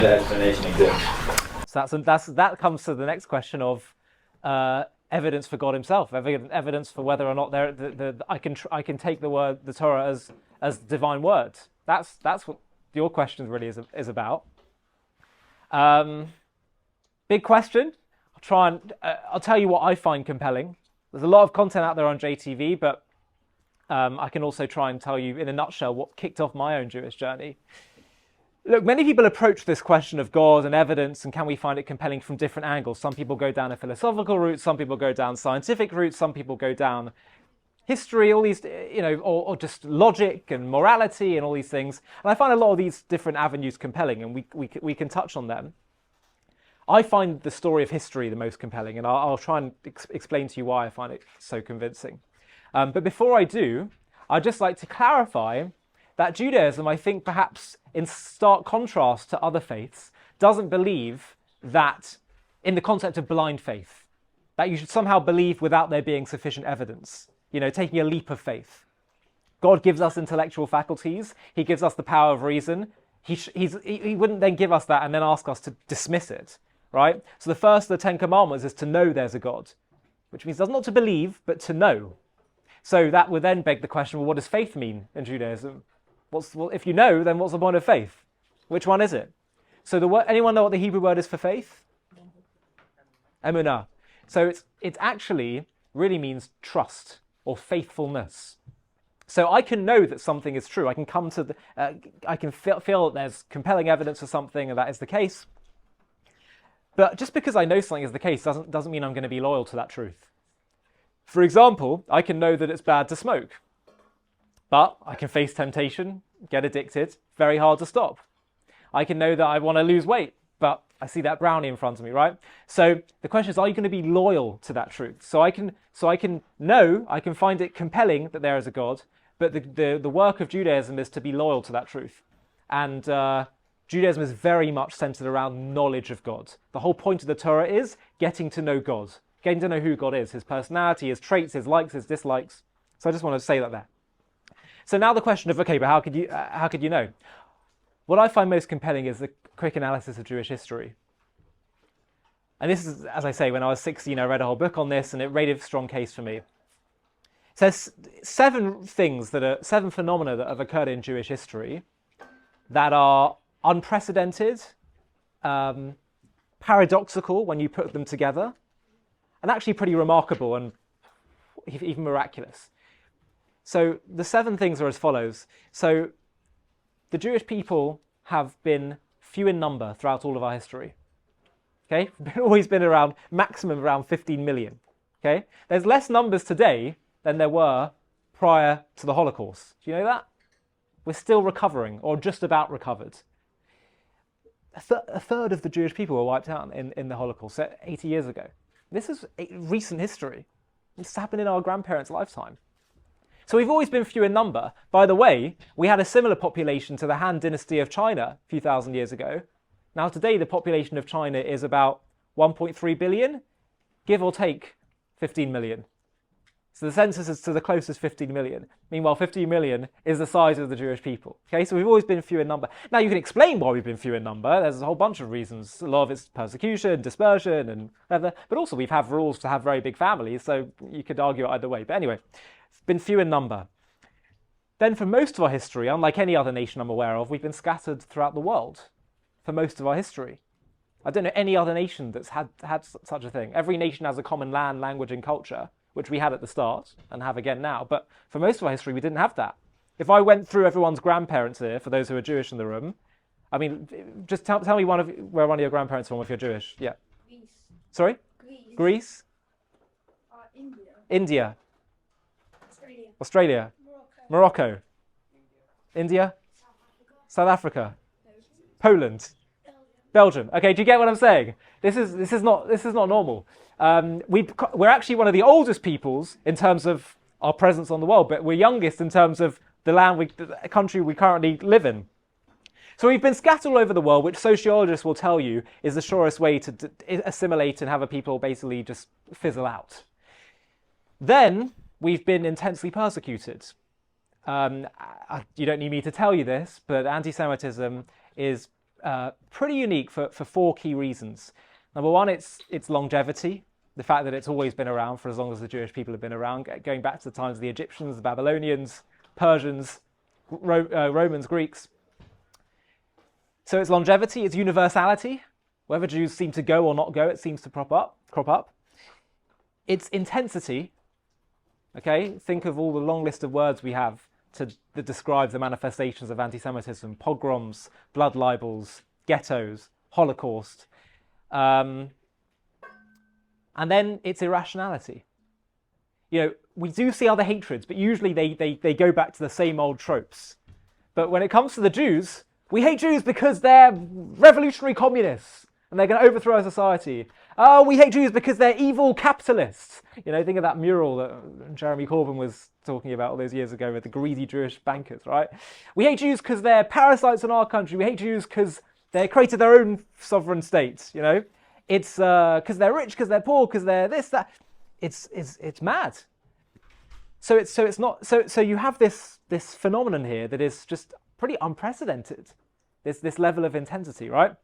explanation exists. So that comes to the next question of evidence for God Himself, evidence for whether or not I can take the Torah as divine word. That's what your question really is about. Big question. I'll tell you what I find compelling. There's a lot of content out there on JTV, but I can also try and tell you in a nutshell what kicked off my own Jewish journey. Look, many people approach this question of God and evidence and can we find it compelling from different angles. Some people go down a philosophical route, some people go down scientific routes, some people go down history, all these, or just logic and morality and all these things. And I find a lot of these different avenues compelling, and we can touch on them. I find the story of history the most compelling, and I'll try and explain to you why I find it so convincing. But before I do, I'd just like to clarify that Judaism, I think perhaps in stark contrast to other faiths, doesn't believe that in the concept of blind faith, that you should somehow believe without there being sufficient evidence, taking a leap of faith. God gives us intellectual faculties. He gives us the power of reason. He wouldn't then give us that and then ask us to dismiss it, right? So the first of the Ten Commandments is to know there's a God, which means not to believe, but to know. So that would then beg the question, well, what does faith mean in Judaism? If you know, then what's the point of faith? Which one is it? So anyone know what the Hebrew word is for faith? Emunah. So it actually really means trust or faithfulness. So I can know that something is true. I can come to I can feel that there's compelling evidence for something and that is the case. But just because I know something is the case doesn't mean I'm going to be loyal to that truth. For example, I can know that it's bad to smoke. But I can face temptation, get addicted, very hard to stop. I can know that I want to lose weight, but I see that brownie in front of me, right? So the question is, are you going to be loyal to that truth? So I can know, I can find it compelling that there is a God, but the work of Judaism is to be loyal to that truth. And Judaism is very much centered around knowledge of God. The whole point of the Torah is getting to know God, getting to know who God is, His personality, His traits, His likes, His dislikes. So I just want to say that there. So now the question of, okay, but how could you know? What I find most compelling is the quick analysis of Jewish history. And this is, as I say, when I was 16, I read a whole book on this, and it raised a strong case for me. It says seven phenomena that have occurred in Jewish history that are unprecedented, paradoxical when you put them together, and actually pretty remarkable and even miraculous. So the seven things are as follows. So the Jewish people have been few in number throughout all of our history. Okay, always been maximum around 15 million. Okay, there's less numbers today than there were prior to the Holocaust. Do you know that? We're still recovering, or just about recovered. A third of the Jewish people were wiped out in the Holocaust 80 years ago. This is recent history. This happened in our grandparents' lifetime. So we've always been few in number. By the way, we had a similar population to the Han Dynasty of China a few thousand years ago. Now today the population of China is about 1.3 billion, give or take 15 million. So the census is to the closest 15 million. Meanwhile, 15 million is the size of the Jewish people. Okay, so we've always been few in number. Now you can explain why we've been few in number. There's a whole bunch of reasons. A lot of it's persecution, dispersion, and whatever. But also we've had rules to have very big families, so you could argue it either way. But anyway, it's been few in number. Then for most of our history, unlike any other nation I'm aware of, we've been scattered throughout the world for most of our history. I don't know any other nation that's had such a thing. Every nation has a common land, language, and culture, which we had at the start and have again now. But for most of our history, we didn't have that. If I went through everyone's grandparents here, for those who are Jewish in the room, I mean, just tell me where one of your grandparents are from if you're Jewish. Yeah. Greece. Sorry? Greece. Greece? India. India. Australia. Australia. Morocco. India? South Africa. Poland. Belgium. Okay, do you get what I'm saying? This is not normal. We're actually one of the oldest peoples in terms of our presence on the world, but we're youngest in terms of the country we currently live in. So we've been scattered all over the world, which sociologists will tell you is the surest way to assimilate and have a people basically just fizzle out. Then we've been intensely persecuted. You don't need me to tell you this, but anti-Semitism is pretty unique for four key reasons. Number one, it's longevity, the fact that it's always been around for as long as the Jewish people have been around, going back to the times of the Egyptians, the Babylonians, Persians, Romans, Greeks. So it's longevity, it's universality. Whether Jews seem to go or not go, it seems to crop up. It's intensity. Okay, think of all the long list of words we have that describe the manifestations of anti-Semitism: pogroms, blood libels, ghettos, Holocaust. And then it's irrationality. You know, we do see other hatreds, but usually they go back to the same old tropes. But when it comes to the Jews, we hate Jews because they're revolutionary communists and they're going to overthrow our society. Oh, we hate Jews because they're evil capitalists. You know, think of that mural that Jeremy Corbyn was talking about all those years ago with the greedy Jewish bankers, right? We hate Jews because they're parasites in our country. We hate Jews because they created their own sovereign state, you know? It's because they're rich, because they're poor, because they're this, that. It's mad. So you have this phenomenon here that is just pretty unprecedented. This level of intensity, right?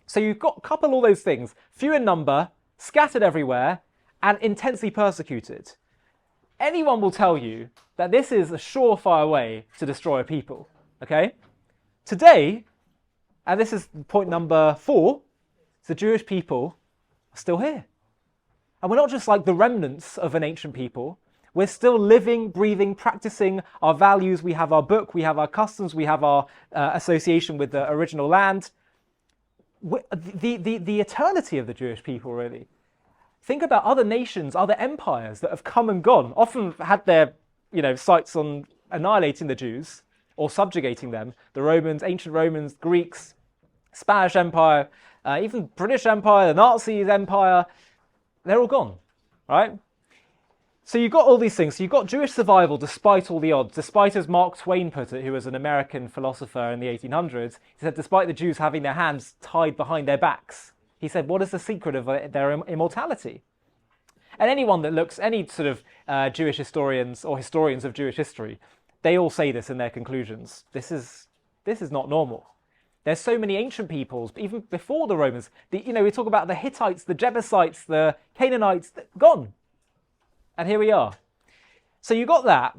So you've got couple all those things, few in number, scattered everywhere, and intensely persecuted. Anyone will tell you that this is a surefire way to destroy a people. Okay? Today, and this is point number 4, the Jewish people are still here. And we're not just like the remnants of an ancient people. We're still living, breathing, practicing our values. We have our book, we have our customs, we have our association with the original land. The eternity of the Jewish people, really. Think about other nations, other empires that have come and gone, often had their sights on annihilating the Jews or subjugating them. The Romans, ancient Romans, Greeks, Spanish Empire, even British Empire, the Nazis Empire, they're all gone, right? So you've got all these things. So you've got Jewish survival despite all the odds, despite, as Mark Twain put it, who was an American philosopher in the 1800s, he said, despite the Jews having their hands tied behind their backs, he said, what is the secret of their immortality? And anyone that looks, any sort of Jewish historians or historians of Jewish history, they all say this in their conclusions. This is not normal. There's so many ancient peoples, even before the Romans. We talk about the Hittites, the Jebusites, the Canaanites, gone. And here we are. So you got that.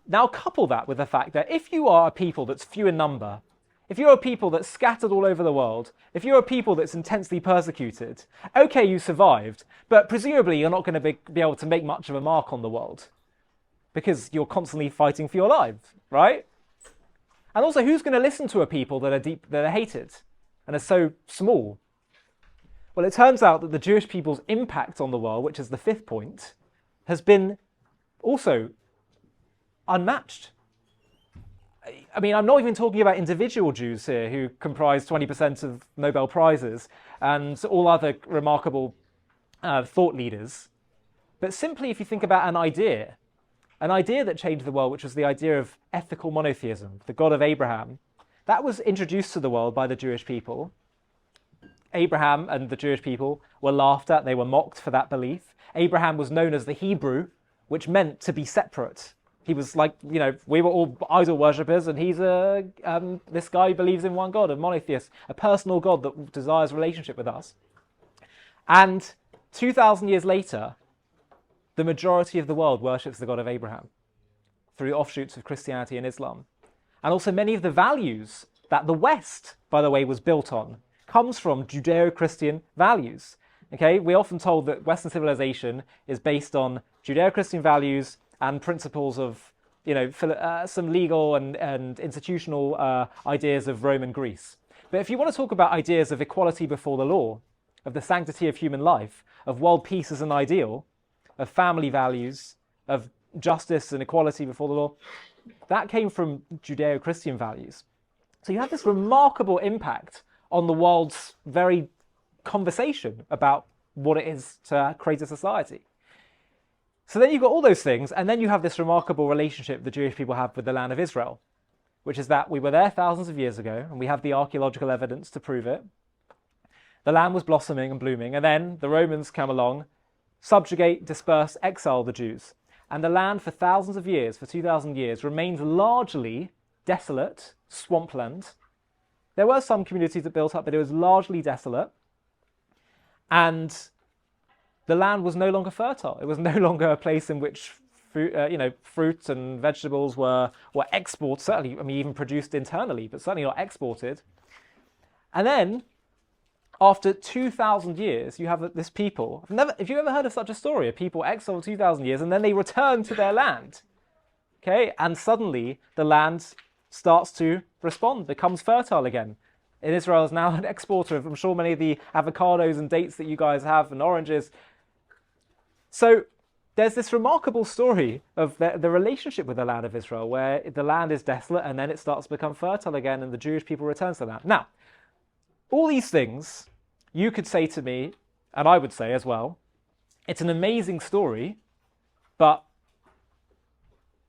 Now couple that with the fact that if you are a people that's few in number, if you're a people that's scattered all over the world, if you're a people that's intensely persecuted, okay, you survived, but presumably you're not going to be able to make much of a mark on the world because you're constantly fighting for your lives, right? And also, who's going to listen to a people that are hated and are so small? Well, it turns out that the Jewish people's impact on the world, which is the 5th point, has been also unmatched. I mean, I'm not even talking about individual Jews here who comprise 20% of Nobel Prizes and all other remarkable thought leaders. But simply if you think about an idea that changed the world, which was the idea of ethical monotheism, the God of Abraham, that was introduced to the world by the Jewish people. Abraham and the Jewish people were laughed at, they were mocked for that belief. Abraham was known as the Hebrew, which meant to be separate. He was like, we were all idol worshippers, and he's this guy who believes in one God, a monotheist, a personal God that desires relationship with us. And 2,000 years later, the majority of the world worships the God of Abraham through offshoots of Christianity and Islam. And also many of the values that the West, by the way, was built on comes from Judeo-Christian values. Okay, we're often told that Western civilization is based on Judeo-Christian values and principles of, some legal and institutional ideas of Rome and Greece. But if you want to talk about ideas of equality before the law, of the sanctity of human life, of world peace as an ideal, of family values, of justice and equality before the law, that came from Judeo-Christian values. So you have this remarkable impact on the world's very conversation about what it is to create a society. So then you've got all those things, and then you have this remarkable relationship the Jewish people have with the land of Israel, which is that we were there thousands of years ago, and we have the archaeological evidence to prove it. The land was blossoming and blooming, and then the Romans come along, subjugate, disperse, exile the Jews. And the land for thousands of years, for 2,000 years, remains largely desolate, swampland, There were some communities that built up, but it was largely desolate. And the land was no longer fertile. It was no longer a place in which fruits and vegetables were exported, certainly, I mean, even produced internally, but certainly not exported. And then, after 2,000 years, you have this people. Have you ever heard of such a story? A people exiled 2,000 years, and then they return to their land. Okay, and suddenly the land starts to respond, becomes fertile again. And Israel is now an exporter of, I'm sure, many of the avocados and dates that you guys have, and oranges. So there's this remarkable story of the relationship with the land of Israel, where the land is desolate and then it starts to become fertile again, and the Jewish people return to the land. Now, all these things, you could say to me, and I would say as well, it's an amazing story, but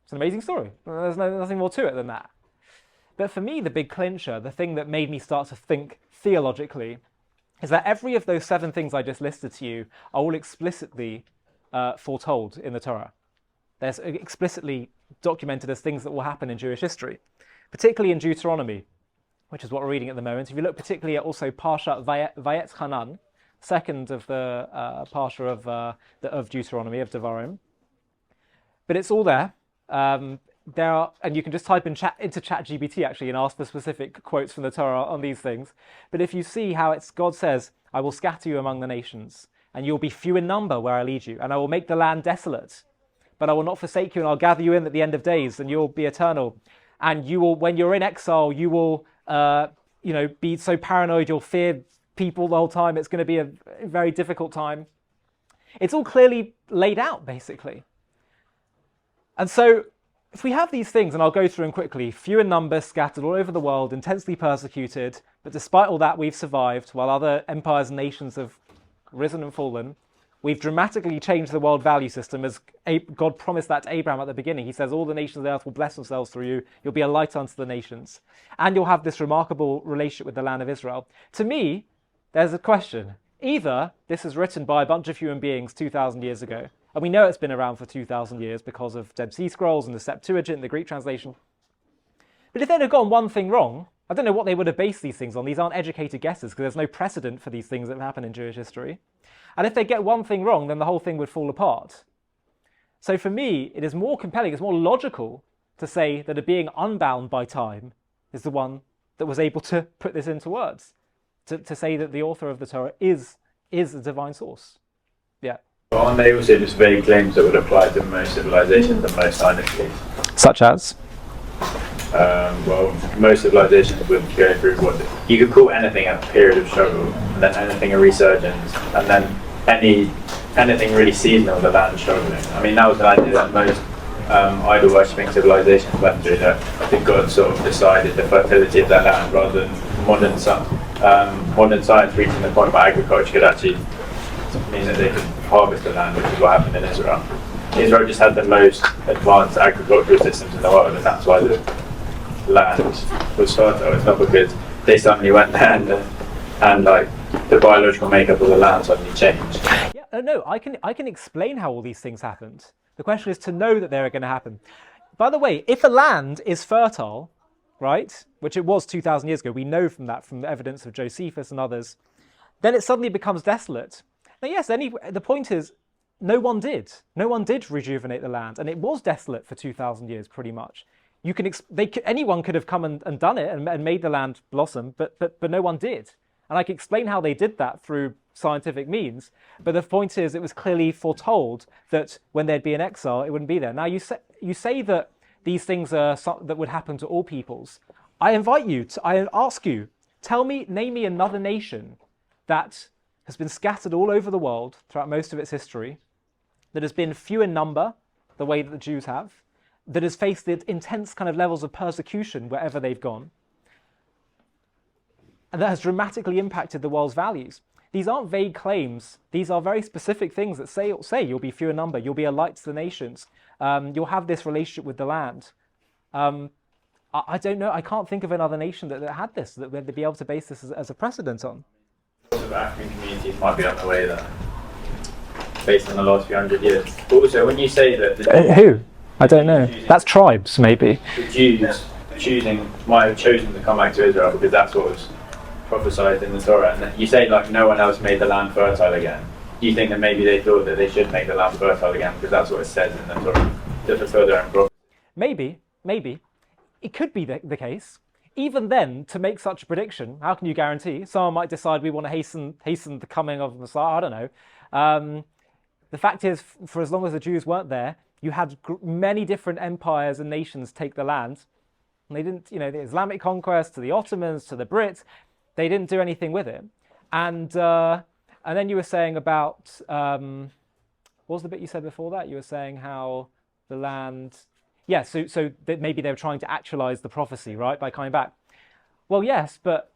it's an amazing story. There's nothing more to it than that. But for me, the big clincher, the thing that made me start to think theologically, is that every of those 7 things I just listed to you are all explicitly foretold in the Torah. They're explicitly documented as things that will happen in Jewish history, particularly in Deuteronomy, which is what we're reading at the moment. If you look particularly at also Parshat Vayetchanan, second of the Parsha of Deuteronomy, of Devarim. But it's all there. There are, and you can just type into ChatGPT actually and ask for specific quotes from the Torah on these things. But if you see how God says, I will scatter you among the nations, and you'll be few in number where I lead you, and I will make the land desolate, but I will not forsake you, and I'll gather you in at the end of days, and you'll be eternal. And you will, when you're in exile, you will be so paranoid, you'll fear people the whole time. It's going to be a very difficult time. It's all clearly laid out, basically. And so, if we have these things, and I'll go through them quickly, few in number, scattered all over the world, intensely persecuted, but despite all that, we've survived, while other empires and nations have risen and fallen. We've dramatically changed the world value system, as God promised that to Abraham at the beginning. He says, all the nations of the earth will bless themselves through you. You'll be a light unto the nations. And you'll have this remarkable relationship with the land of Israel. To me, there's a question. Either this is written by a bunch of human beings 2,000 years ago, and we know it's been around for 2,000 years because of Dead Sea Scrolls and the Septuagint, the Greek translation. But if they'd have gotten one thing wrong, I don't know what they would have based these things on. These aren't educated guesses because there's no precedent for these things that have happened in Jewish history. And if they get one thing wrong, then the whole thing would fall apart. So for me, it is more compelling, it's more logical to say that a being unbound by time is the one that was able to put this into words. To say that the author of the Torah is the divine source. Yeah. Well, aren't they also just vague claims that would apply to most civilizations and most dynasties? Such as? Well, most civilizations would go through what you could call anything a period of struggle, and then anything a resurgence, and then anything really seasonal, the land struggling. I mean, that was an idea that most idol worshipping civilizations went through, that the gods sort of decided the fertility of their land rather than modern science reaching the point where agriculture could actually mean that they could harvest the land, which is what happened in Israel. Israel just had the most advanced agricultural systems in the world, and that's why the land was fertile. It's not because they suddenly went there and like the biological makeup of the land suddenly changed. Yeah, no, I can explain how all these things happened. The question is to know that they're going to happen. By the way, if a land is fertile, right, which it was 2,000 years ago, we know from that, from the evidence of Josephus and others, then it suddenly becomes desolate. Now, yes, the point is, no one did rejuvenate the land, and it was desolate for 2,000 years, pretty much. Anyone could have come and done it and made the land blossom, but no one did. And I can explain how they did that through scientific means. But the point is, it was clearly foretold that when there'd be an exile, it wouldn't be there. Now, you say that these things are that would happen to all peoples. I ask you, name me another nation that has been scattered all over the world throughout most of its history, that has been few in number, the way that the Jews have, that has faced the intense kind of levels of persecution wherever they've gone, and that has dramatically impacted the world's values. These aren't vague claims. These are very specific things that say you'll be few in number, you'll be a light to the nations, you'll have this relationship with the land. I don't know, I can't think of another nation that had this, that they'd be able to base this as a precedent on. Lots of African communities might be on the way there, based on the last few hundred years. Also, when you say that... Who? I don't know. That's tribes, maybe. The Jews might have chosen to come back to Israel because that's what was prophesied in the Torah. And you say like no one else made the land fertile again. Do you think that maybe they thought that they should make the land fertile again because that's what it says in the Torah to fulfill their own prophecy? Maybe. It could be the case. Even then, to make such a prediction, how can you guarantee? Someone might decide we want to hasten the coming of the Messiah. I don't know. The fact is, for as long as the Jews weren't there, you had many different empires and nations take the land. And they didn't, the Islamic conquest, to the Ottomans, to the Brits, they didn't do anything with it. And then you were saying about, what was the bit you said before that? You were saying how the land... Yeah, so that maybe they were trying to actualize the prophecy, right, by coming back. Well, yes, but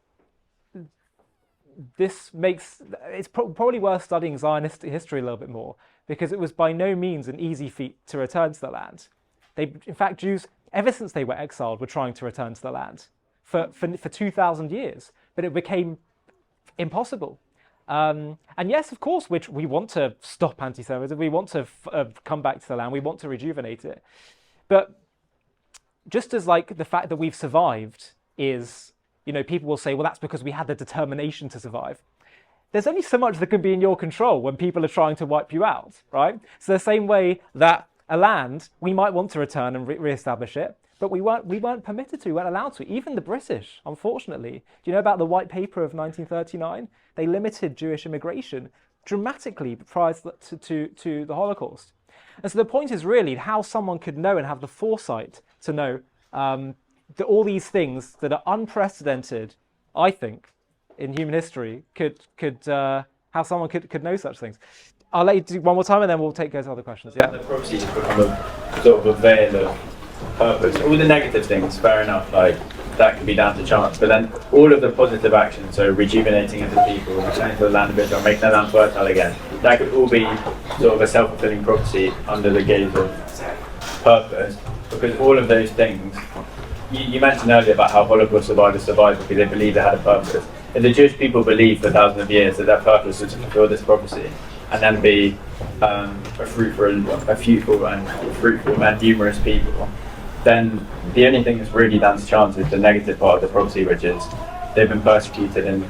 this makes... It's probably worth studying Zionist history a little bit more, because it was by no means an easy feat to return to the land. In fact, Jews, ever since they were exiled, were trying to return to the land for 2,000 years, but it became impossible. And yes, of course, we want to stop anti-Semitism, we want to come back to the land, we want to rejuvenate it. But just as like the fact that we've survived is, people will say, well, that's because we had the determination to survive. There's only so much that can be in your control when people are trying to wipe you out, right? So the same way that a land, we might want to return and re-establish it, but we weren't permitted to, we weren't allowed to. Even the British, unfortunately. Do you know about the White Paper of 1939? They limited Jewish immigration dramatically prior to the Holocaust. And so the point is really how someone could know and have the foresight to know that all these things that are unprecedented, I think, in human history, how someone could know such things. I'll let you do one more time and then we'll go to other questions. Yeah. The prophecy has become a sort of a veil of purpose. All the negative things, fair enough, like that can be down to chance, but then all of the positive actions, so rejuvenating into people, returning to the land of Israel, making the land fertile again, that could all be sort of a self-fulfilling prophecy under the gaze of purpose, because all of those things, you mentioned earlier about how Holocaust survivors survived because they believed they had a purpose. If the Jewish people believed for thousands of years that their purpose was to fulfill this prophecy and then be a fruitful and numerous people, then the only thing that's really down to chance is the negative part of the prophecy, which is they've been persecuted and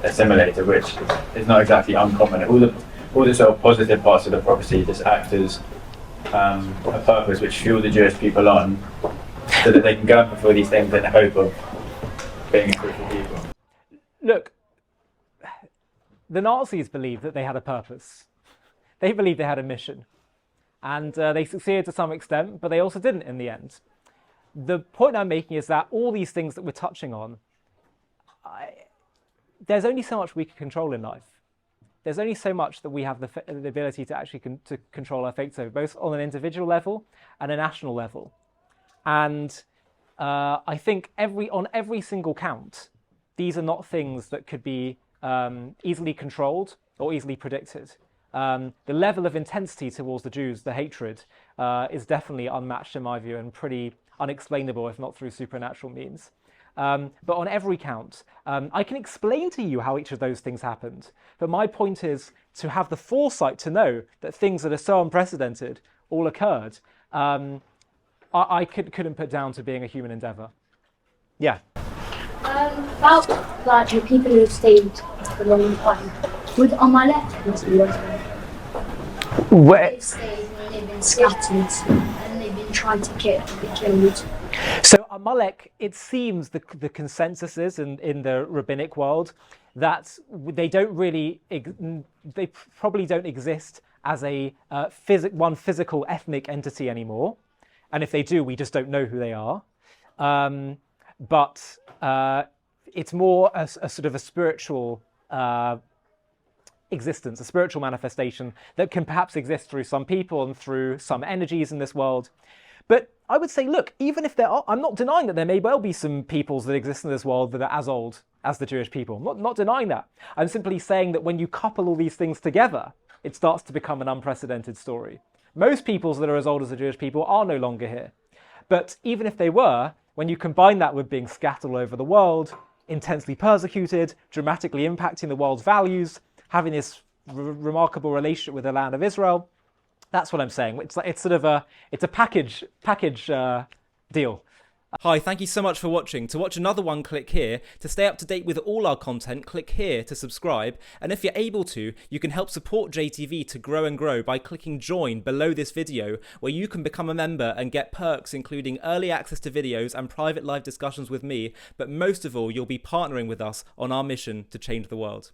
assimilated, which is not exactly uncommon. All the sort of positive parts of the prophecy just act as a purpose which fuel the Jewish people on, so that they can go and fulfill these things in the hope of being a fruitful people. Look, the Nazis believed that they had a purpose. They believed they had a mission. And they succeeded to some extent, but they also didn't in the end. The point I'm making is that all these things that we're touching on, there's only so much we can control in life. There's only so much that we have the ability to actually to control our fates over, both on an individual level and a national level. And I think on every single count, these are not things that could be easily controlled or easily predicted. The level of intensity towards the Jews, the hatred, is definitely unmatched in my view and pretty unexplainable, if not through supernatural means. But on every count, I can explain to you how each of those things happened. But my point is to have the foresight to know that things that are so unprecedented all occurred. I couldn't put down to being a human endeavour. Yeah. About like the people who stayed for a long time, would Amalek be one of them? They've stayed and they've been scattered and they've been trying to be killed. So Amalek, it seems the consensus is in the rabbinic world that they probably don't exist as a one physical ethnic entity anymore. And if they do, we just don't know who they are. But it's more a sort of a spiritual existence, a spiritual manifestation that can perhaps exist through some people and through some energies in this world. But I would say, look, even if there are, I'm not denying that there may well be some peoples that exist in this world that are as old as the Jewish people. I'm not denying that. I'm simply saying that when you couple all these things together, it starts to become an unprecedented story. Most peoples that are as old as the Jewish people are no longer here. But even if they were, when you combine that with being scattered all over the world, intensely persecuted, dramatically impacting the world's values, having this remarkable relationship with the land of Israel, that's what I'm saying. It's sort of a package deal. Hi, thank you so much for watching. To watch another one, click here. To stay up to date with all our content, click here to subscribe. And if you're able to, you can help support JTV to grow and grow by clicking join below this video, where you can become a member and get perks including early access to videos and private live discussions with me. But most of all, you'll be partnering with us on our mission to change the world.